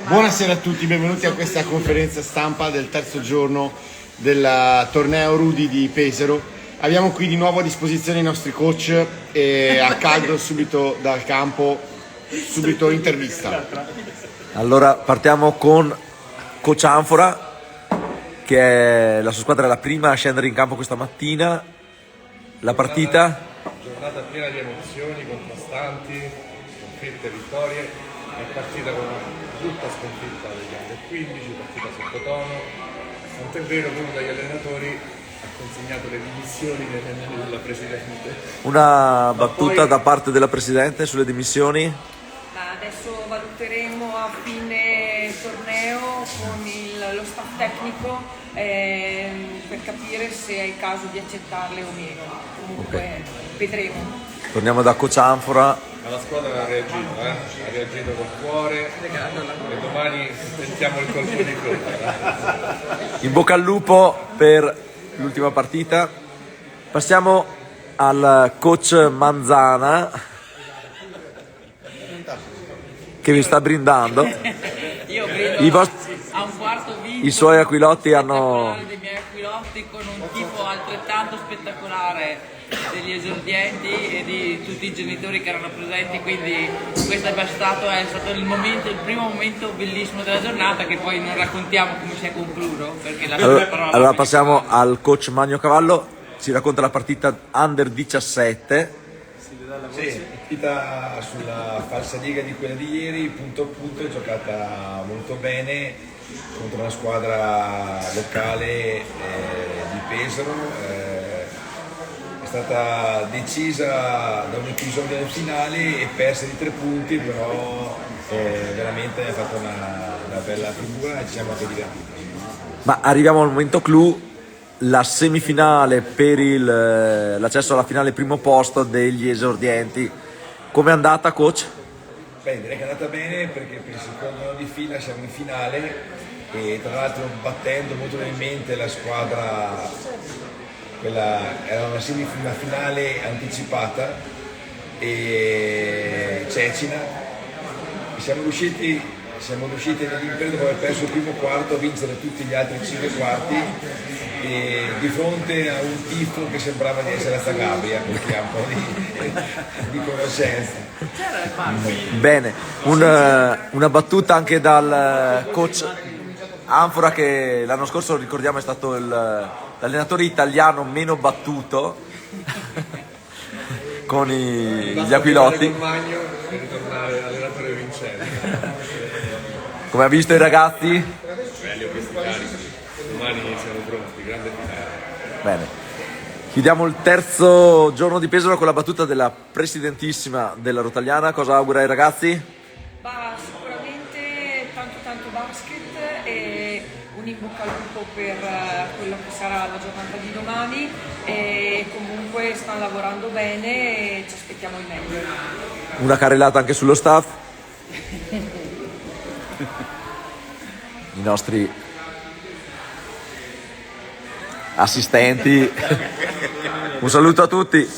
Buonasera a tutti, benvenuti a questa conferenza stampa del terzo giorno del torneo Rudi di Pesaro. Abbiamo qui di nuovo a disposizione i nostri coach e a caldo subito dal campo, subito intervista. Allora partiamo con Coach Anfora, che è la sua squadra è la prima a scendere in campo questa mattina. La partita? Giornata piena di emozioni, contrastanti, sconfitte e vittorie. È partita con una brutta sconfitta degli Under 15, partita sottotono. Tant'è vero che uno degli allenatori ha consegnato le dimissioni della Presidente. Una battuta da parte della Presidente sulle dimissioni? Adesso valuteremo a fine torneo con lo staff tecnico per capire se è il caso di accettarle o meno. Comunque vedremo. Torniamo da Coach Anfora. Ma la squadra ha reagito col cuore e domani sentiamo il colpo di coda. In bocca al lupo per l'ultima partita. Passiamo al Coach Manzana, che vi sta brindando. Io brindo a un quarto vinto. I suoi aquilotti hanno... dei miei aquilotti con un tifo altrettanto spettacolare degli esordienti e di tutti i genitori che erano presenti, quindi questo è stato il primo momento bellissimo della giornata, che poi non raccontiamo come si è concluso perché la parola. Allora passiamo al Coach Magno Cavallo, ci racconta la partita Under 17. Sì, partita sulla falsariga di quella di ieri, punto a punto, è giocata molto bene contro una squadra locale di Pesaro. È stata decisa da un episodio nel finale e persa di 3 punti, però veramente ha fatto una bella figura e ci siamo anche divertiti. Ma arriviamo al momento clou, la semifinale per l'accesso alla finale primo posto degli esordienti. Come è andata, coach? Beh, direi che è andata bene perché per il secondo anno di fila siamo in finale e tra l'altro battendo molto probabilmente la squadra, quella era una finale anticipata, e Cecina. Siamo riusciti nell'impresa, dopo aver perso il primo quarto, a vincere tutti gli altri 5 quarti e di fronte a un tifo che sembrava di essere a Zagabria, perché ha un po' di conoscenza. Bene, una battuta anche dal coach Anfora, che l'anno scorso ricordiamo è stato l'allenatore italiano meno battuto con gli aquilotti. Magno per ritornare allenatore vincente. Come ha visto i ragazzi? Li ho visti carichi. Domani siamo pronti, grande finale. Bene. Chiudiamo il terzo giorno di Pesaro con la battuta della presidentissima della Rotagliana. Cosa augura ai ragazzi? Sicuramente tanto basket e un in bocca al lupo per quello che sarà la giornata di domani, e comunque stanno lavorando bene e ci aspettiamo il meglio. Una carrellata anche sullo staff. I nostri assistenti. Un saluto a tutti.